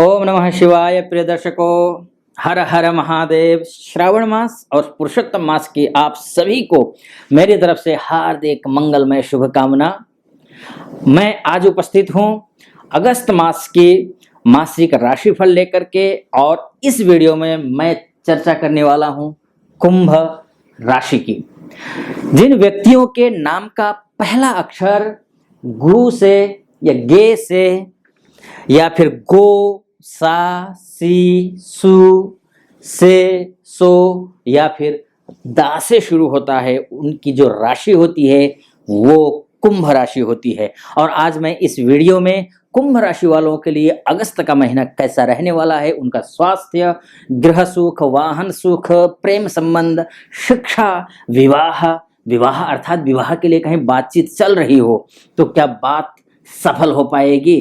ओम नमः शिवाय। प्रिय दर्शकों, हर हर महादेव। श्रावण मास और पुरुषोत्तम मास की आप सभी को मेरी तरफ से हार्दिक मंगलमय शुभकामना। मैं आज उपस्थित हूं अगस्त मास की मासिक राशिफल लेकर के, और इस वीडियो में मैं चर्चा करने वाला हूं कुंभ राशि की। जिन व्यक्तियों के नाम का पहला अक्षर गु से या गे से या फिर गो, सा, सी, सु, से, सो या फिर दा से शुरू होता है, उनकी जो राशि होती है वो कुंभ राशि होती है। और आज मैं इस वीडियो में कुंभ राशि वालों के लिए अगस्त का महीना कैसा रहने वाला है, उनका स्वास्थ्य, गृह सुख, वाहन सुख, प्रेम संबंध, शिक्षा, विवाह अर्थात विवाह के लिए कहीं बातचीत चल रही हो तो क्या बात सफल हो पाएगी,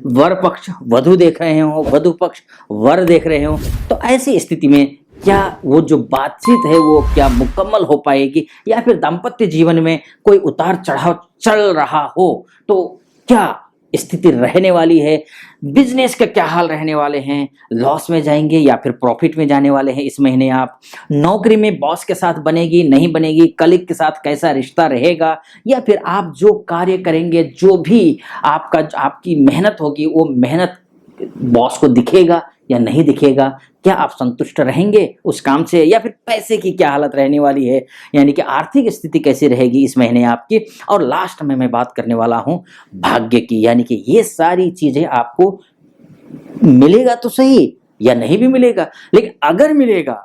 वर पक्ष वधु देख रहे हो, वधु पक्ष वर देख रहे हो, तो ऐसी स्थिति में क्या वो जो बातचीत है वो क्या मुकम्मल हो पाएगी, या फिर दाम्पत्य जीवन में कोई उतार चढ़ाव चल रहा हो तो क्या स्थिति रहने वाली है, बिजनेस का क्या हाल रहने वाले हैं, लॉस में जाएंगे या फिर प्रॉफिट में जाने वाले हैं इस महीने आप, नौकरी में बॉस के साथ बनेगी नहीं बनेगी, कलीग के साथ कैसा रिश्ता रहेगा, या फिर आप जो कार्य करेंगे, जो भी आपकी मेहनत होगी वो मेहनत बॉस को दिखेगा या नहीं दिखेगा, क्या आप संतुष्ट रहेंगे उस काम से, या फिर पैसे की क्या हालत रहने वाली है, यानी कि आर्थिक स्थिति कैसी रहेगी इस महीने आपकी। और लास्ट में मैं बात करने वाला हूं भाग्य की, यानी कि ये सारी चीजें आपको मिलेगा तो सही या नहीं भी मिलेगा, लेकिन अगर मिलेगा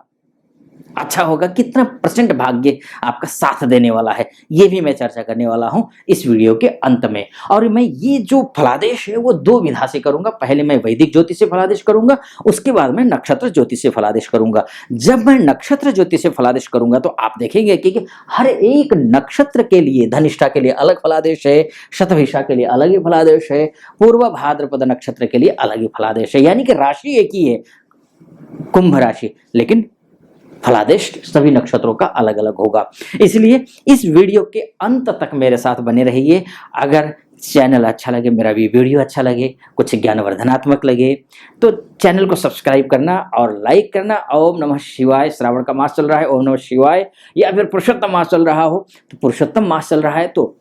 अच्छा होगा, कितना परसेंट भाग्य आपका साथ देने वाला है, ये भी मैं चर्चा करने वाला हूं इस वीडियो के अंत में। और मैं ये जो फलादेश है वो दो विधा से करूंगा। पहले मैं वैदिक ज्योतिष से फलादेश करूंगा, उसके बाद मैं नक्षत्र ज्योतिष से फलादेश करूंगा। जब मैं नक्षत्र ज्योतिष से फलादेश करूंगा तो आप देखेंगे कि हर एक नक्षत्र के लिए, धनिष्ठा के लिए अलग फलादेश है, शतभिषा के लिए अलग ही फलादेश है, पूर्व भाद्रपद नक्षत्र के लिए अलग ही फलादेश है, यानी कि राशि एक ही है कुंभ राशि, लेकिन फलादेश सभी नक्षत्रों का अलग अलग होगा। इसलिए इस वीडियो के अंत तक मेरे साथ बने रहिए। अगर चैनल अच्छा लगे, मेरा भी वीडियो अच्छा लगे, कुछ ज्ञानवर्धनात्मक लगे तो चैनल को सब्सक्राइब करना और लाइक करना। ओम नमः शिवाय। श्रावण का मास चल रहा है, ओम नमः शिवाय, या फिर पुरुषोत्तम मास चल रहा हो तो पुरुषोत्तम मास चल रहा है तो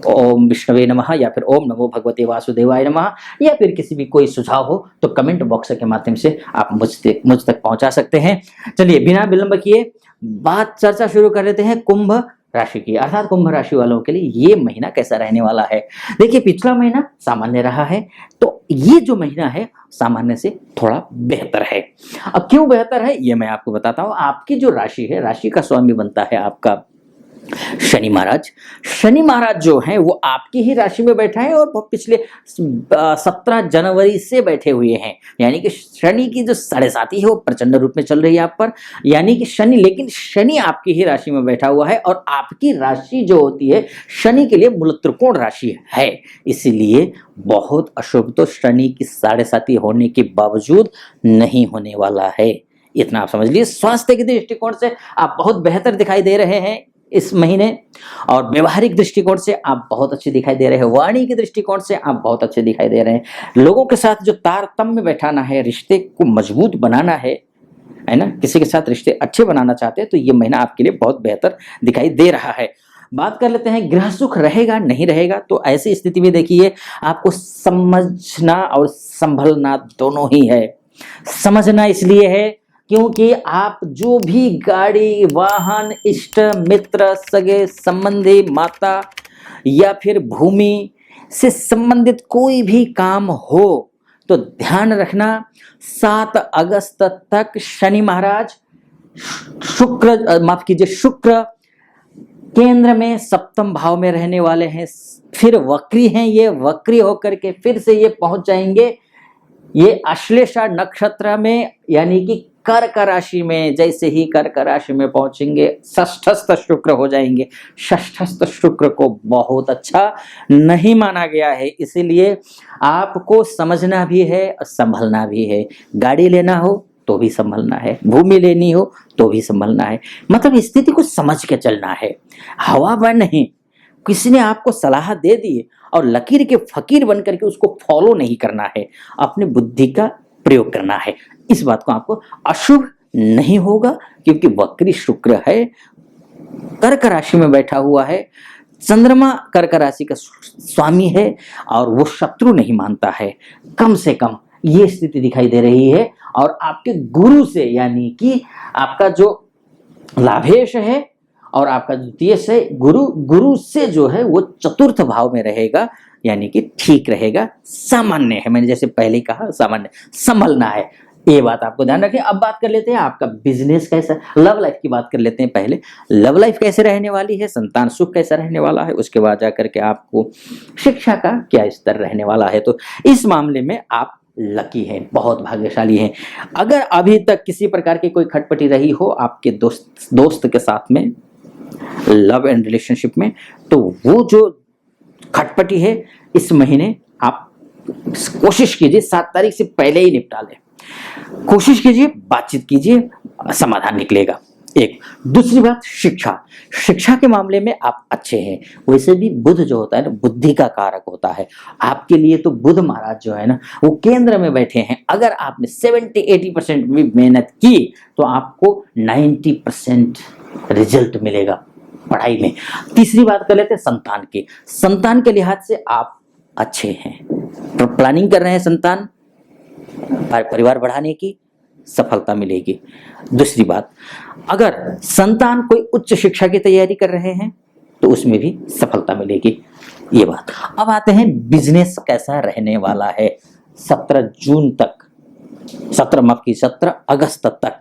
ओम विष्णवे नमः, या फिर ओम नमो भगवते वासुदेवाय नमः, या फिर किसी भी कोई सुझाव हो तो कमेंट बॉक्स के माध्यम से आप मुझ तक पहुंचा सकते हैं। चलिए बिना विलंब किए बात चर्चा शुरू कर लेते हैं कुंभ राशि की, अर्थात कुंभ राशि वालों के लिए ये महीना कैसा रहने वाला है। देखिए पिछला महीना सामान्य रहा है, तो ये जो महीना है सामान्य से थोड़ा बेहतर है। अब क्यों बेहतर है ये मैं आपको बताता हूँ। आपकी जो राशि है, राशि का स्वामी बनता है आपका शनि महाराज। शनि महाराज जो हैं वो आपकी ही राशि में बैठा है और वो पिछले 17 जनवरी से बैठे हुए हैं, यानी कि शनि की जो 7.5 है वो प्रचंड रूप में चल रही है आप पर, यानी कि शनि, लेकिन शनि आपकी ही राशि में बैठा हुआ है और आपकी राशि जो होती है शनि के लिए मूल त्रिकोण राशि है, इसीलिए बहुत अशुभ तो शनि की 7.5 होने के बावजूद नहीं होने वाला है, इतना आप समझ लीजिए। स्वास्थ्य के दृष्टिकोण से आप बहुत बेहतर दिखाई दे रहे हैं इस महीने, और व्यवहारिक दृष्टिकोण से आप बहुत अच्छे दिखाई दे रहे हैं, वाणी के दृष्टिकोण से आप बहुत अच्छे दिखाई दे रहे हैं। लोगों के साथ जो तारतम्य बैठाना है, रिश्ते को मजबूत बनाना है ना, किसी के साथ रिश्ते अच्छे बनाना चाहते हैं तो ये महीना आपके लिए बहुत बेहतर दिखाई दे रहा है। बात कर लेते हैं गृह सुख रहेगा नहीं रहेगा, तो ऐसी स्थिति में देखिए आपको समझना और संभलना दोनों ही है। समझना इसलिए है क्योंकि आप जो भी गाड़ी, वाहन, इष्ट मित्र, सगे संबंधी, माता या फिर भूमि से संबंधित कोई भी काम हो तो ध्यान रखना 7 अगस्त तक शनि महाराज शुक्र केंद्र में सप्तम भाव में रहने वाले हैं, फिर वक्री हैं, ये वक्री होकर के फिर से ये पहुंच जाएंगे ये अश्लेषा नक्षत्र में, यानी कि कर्क राशि में। जैसे ही कर्क राशि में पहुंचेंगे षष्ठस्थ शुक्र हो जाएंगे। षष्ठस्थ शुक्र को बहुत अच्छा नहीं माना गया है, इसीलिए आपको समझना भी है और संभलना भी है। गाड़ी लेना हो तो भी संभलना है, भूमि लेनी हो तो भी संभलना है, मतलब स्थिति को समझ के चलना है, हवा में नहीं। किसी ने आपको सलाह दे दी और लकीर के फकीर बनकर के उसको फॉलो नहीं करना है, अपनी बुद्धि का प्रयोग करना है। इस बात को आपको अशुभ नहीं होगा, क्योंकि वक्री शुक्र है, कर्क राशि में बैठा हुआ है, चंद्रमा कर्क राशि का स्वामी है और वो शत्रु नहीं मानता है। कम से कम ये स्थिति दिखाई दे रही है। और आपके गुरु से, यानी कि आपका जो लाभेश है और आपका द्वितीय से गुरु से जो है वो चतुर्थ भाव में रहेगा, यानी कि ठीक रहेगा, सामान्य है। मैंने जैसे पहले कहा सामान्य, संभलना है, ये बात आपको ध्यान रखें। अब बात कर लेते हैं आपका बिजनेस कैसा, लव लाइफ की बात कर लेते हैं। पहले लव लाइफ कैसे रहने वाली है, संतान सुख कैसा रहने वाला है, उसके बाद जाकर के आपको शिक्षा का क्या स्तर रहने वाला है। तो इस मामले में आप लकी हैं, बहुत भाग्यशाली हैं। अगर अभी तक किसी प्रकार की कोई खटपटी रही हो आपके दोस्त के साथ में, लव एंड रिलेशनशिप में, तो वो जो खटपटी है इस महीने आप कोशिश कीजिए 7 तारीख से पहले ही निपटा लें। कोशिश कीजिए, बातचीत कीजिए, समाधान निकलेगा। एक दूसरी बात, शिक्षा के मामले में आप अच्छे हैं। वैसे भी बुध जो होता है ना, बुद्धि का कारक होता है। आपके लिए तो बुध महाराज जो है ना, वो केंद्र में बैठे हैं। अगर आपने 70-80% भी मेहनत की तो आपको 90% रिजल्ट मिलेगा पढ़ाई में। तीसरी बात कर लेते हैं संतान की। संतान के लिहाज से आप अच्छे हैं, तो प्लानिंग कर रहे हैं संतान, परिवार बढ़ाने की, सफलता मिलेगी। दूसरी बात, अगर संतान कोई उच्च शिक्षा की तैयारी कर रहे हैं तो उसमें भी सफलता मिलेगी, ये बात। अब आते हैं बिजनेस कैसा रहने वाला है 17 जून तक, 17 अगस्त तक।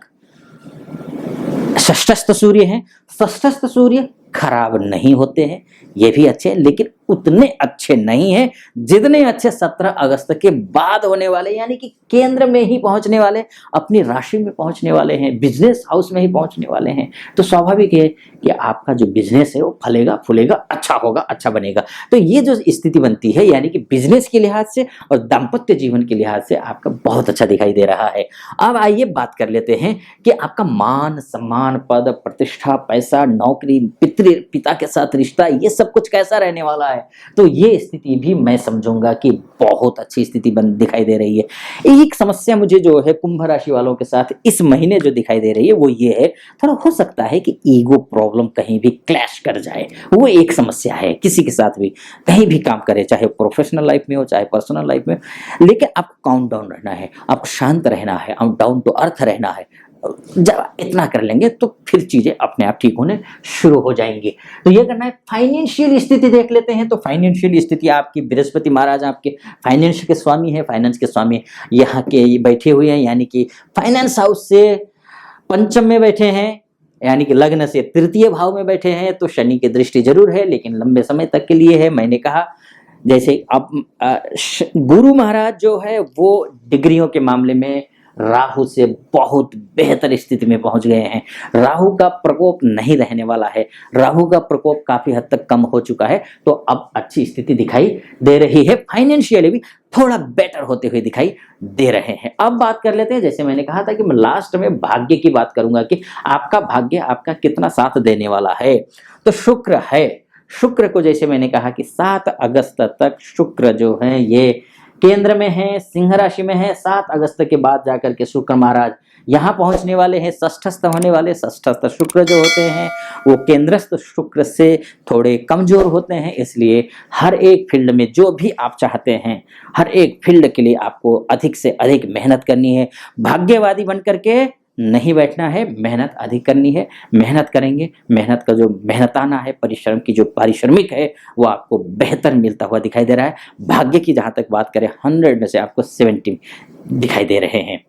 षष्ठस्थ सूर्य हैं, षष्ठस्थ सूर्य खराब नहीं होते हैं, ये भी अच्छे हैं, लेकिन उतने अच्छे नहीं हैं जितने अच्छे 17 अगस्त के बाद होने वाले, यानी कि केंद्र में ही पहुंचने वाले, अपनी राशि में पहुंचने वाले हैं, बिजनेस हाउस में ही पहुंचने वाले हैं। तो स्वाभाविक है कि आपका जो बिजनेस है वो फलेगा फूलेगा, अच्छा होगा, अच्छा बनेगा। तो ये जो स्थिति बनती है, यानी कि बिजनेस के लिहाज से और दाम्पत्य जीवन के लिहाज से आपका बहुत अच्छा दिखाई दे रहा है। अब आइए बात कर लेते हैं कि आपका मान सम्मान, पद प्रतिष्ठा, पैसा, नौकरी, पिता के साथ रिश्ता, ये सब कुछ कैसा रहने वाला है। तो ये स्थिति भी मैं समझूंगा कि बहुत अच्छी स्थिति दिखाई दे रही है। एक समस्या मुझे जो है कुंभ राशि वालों के साथ इस महीने जो दिखाई दे रही है वो ये है, थोड़ा हो सकता है कि ईगो प्रॉब्लम कहीं भी क्लैश कर जाए। वो एक समस्या है, किसी के साथ भी कहीं भी काम करे, चाहे प्रोफेशनल लाइफ में हो चाहे पर्सनल लाइफ में। लेकिन आपको काउंट डाउन रहना है, आपको शांत रहना है, डाउन टू अर्थ रहना है। जब इतना कर लेंगे तो फिर चीजें अपने आप ठीक होने शुरू हो जाएंगी। तो ये करना है। फाइनेंशियल स्थिति देख लेते हैं। तो फाइनेंशियल स्थिति आपकी, बृहस्पति महाराज आपके फाइनेंस के स्वामी है, फाइनेंस के स्वामी यहाँ के बैठे हुए हैं, यानी कि फाइनेंस हाउस से पंचम में बैठे हैं, यानी कि लग्न से तृतीय भाव में बैठे हैं। तो शनि की दृष्टि जरूर है, लेकिन लंबे समय तक के लिए है। मैंने कहा जैसे अब गुरु महाराज जो है वो डिग्रियों के मामले में राहु से बहुत बेहतर स्थिति में पहुंच गए हैं। राहु का प्रकोप नहीं रहने वाला है, राहु का प्रकोप काफी हद तक कम हो चुका है। तो अब अच्छी स्थिति दिखाई दे रही है, फाइनेंशियली भी थोड़ा बेटर होते हुए दिखाई दे रहे हैं। अब बात कर लेते हैं, जैसे मैंने कहा था कि मैं लास्ट में भाग्य की बात करूंगा कि आपका भाग्य आपका कितना साथ देने वाला है। तो शुक्र है, शुक्र को जैसे मैंने कहा कि 7 अगस्त तक शुक्र जो है ये केंद्र में है, सिंह राशि में है। 7 अगस्त के बाद जाकर के शुक्र महाराज यहाँ पहुंचने वाले हैं, षष्ठस्थ होने वाले। षष्ठस्थ शुक्र जो होते हैं वो केंद्रस्थ शुक्र से थोड़े कमजोर होते हैं, इसलिए हर एक फील्ड में जो भी आप चाहते हैं, हर एक फील्ड के लिए आपको अधिक से अधिक मेहनत करनी है। भाग्यवादी बन करके नहीं बैठना है, मेहनत अधिक करनी है। मेहनत करेंगे, मेहनत का जो मेहनताना है, परिश्रम की जो पारिश्रमिक है वो आपको बेहतर मिलता हुआ दिखाई दे रहा है। भाग्य की जहां तक बात करें 100 में से आपको 70 दिखाई दे रहे हैं।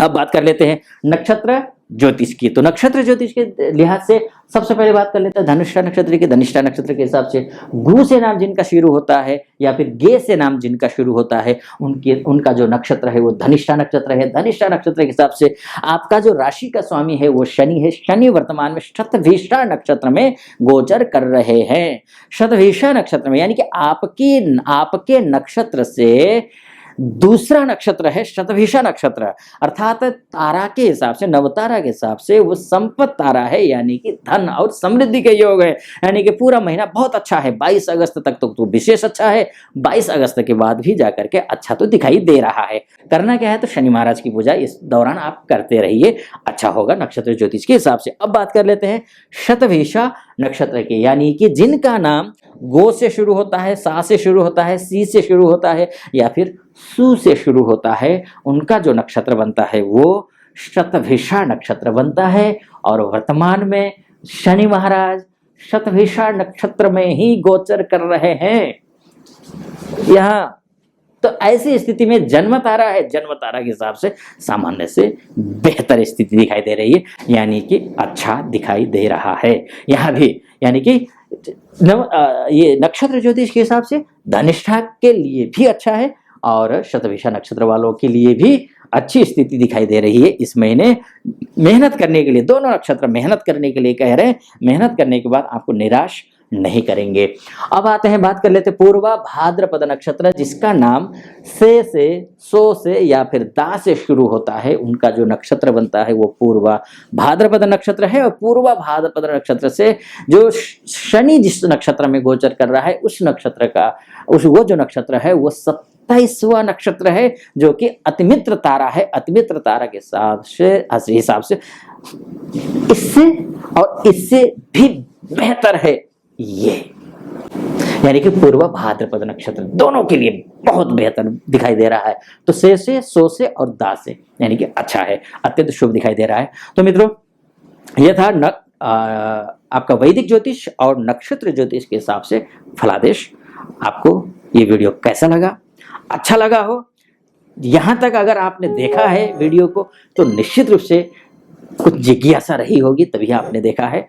अब बात कर लेते हैं नक्षत्र ज्योतिष की। तो नक्षत्र ज्योतिष के लिहाज से सबसे पहले बात कर लेते हैं धनिष्ठा नक्षत्र की। धनिष्ठा नक्षत्र के हिसाब से गु से नाम जिनका शुरू होता है या फिर गे से नाम जिनका शुरू होता है उनका जो नक्षत्र है वो धनिष्ठा नक्षत्र है। धनिष्ठा नक्षत्र के हिसाब से आपका जो राशि का स्वामी है वो शनि है। शनि वर्तमान में शतभिषा नक्षत्र में गोचर कर रहे हैं। शतभिषा नक्षत्र में यानी कि आपके नक्षत्र से दूसरा नक्षत्र है शतभिषा नक्षत्र, अर्थात तारा के हिसाब से, नवतारा के हिसाब से वो संपत तारा है, यानी कि धन और समृद्धि के योग है। यानी कि पूरा महीना बहुत अच्छा है। 22 अगस्त तक तो विशेष अच्छा है, 22 अगस्त के बाद भी जाकर के अच्छा तो दिखाई दे रहा है। करना क्या है, तो शनि महाराज की पूजा इस दौरान आप करते रहिए, अच्छा होगा नक्षत्र ज्योतिष के हिसाब से। अब बात कर लेते हैं शतभिषा नक्षत्र की, यानी कि जिनका नाम गो से शुरू होता है, सा से शुरू होता है, सी से शुरू होता है या फिर सु से शुरू होता है, उनका जो नक्षत्र बनता है वो शतभिषा नक्षत्र बनता है। और वर्तमान में शनि महाराज शतभिषा नक्षत्र में ही गोचर कर रहे हैं यहाँ। तो ऐसी स्थिति में जन्म तारा है, जन्म तारा के हिसाब से सामान्य से बेहतर स्थिति दिखाई दे रही है, यानी कि अच्छा दिखाई दे रहा है यहाँ भी। यानी कि ये नक्षत्र ज्योतिष के हिसाब से धनिष्ठा के लिए भी अच्छा है और शतभिषा नक्षत्र वालों के लिए भी अच्छी स्थिति दिखाई दे रही है। इस महीने मेहनत करने के लिए, दोनों नक्षत्र मेहनत करने के लिए कह रहे हैं, मेहनत करने के बाद आपको निराश नहीं करेंगे। अब आते हैं, बात कर लेते पूर्वा भाद्रपद नक्षत्र, जिसका नाम से, सो से या फिर दा से शुरू होता है, उनका जो नक्षत्र बनता है वो पूर्वा भाद्रपद नक्षत्र है। और पूर्वा भाद्रपद नक्षत्र से जो शनि जिस नक्षत्र में गोचर कर रहा है उस नक्षत्र का वो जो नक्षत्र है वो 27वां नक्षत्र है, जो कि अतिमित्र तारा है। अतिमित्र तारा के हिसाब से इससे और इससे भी बेहतर है ये, यानी कि पूर्व भाद्रपद नक्षत्र दोनों के लिए बहुत बेहतर दिखाई दे रहा है। तो से, सो से और दा से, यानी कि अच्छा है, अत्यंत शुभ दिखाई दे रहा है। तो मित्रों, यह था आपका वैदिक ज्योतिष और नक्षत्र ज्योतिष के हिसाब से फलादेश। आपको ये वीडियो कैसा लगा? अच्छा लगा हो, यहाँ तक अगर आपने देखा है वीडियो को तो निश्चित रूप से कुछ जिज्ञासा रही होगी, तभी आपने देखा है।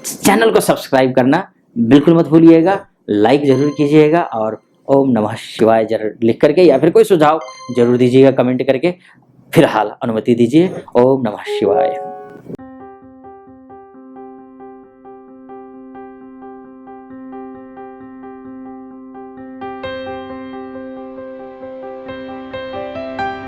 चैनल को सब्सक्राइब करना बिल्कुल मत भूलिएगा, लाइक जरूर कीजिएगा और ओम नमः शिवाय जरूर लिख करके या फिर कोई सुझाव जरूर दीजिएगा कमेंट करके। फिलहाल अनुमति दीजिए। ओम नमः शिवाय।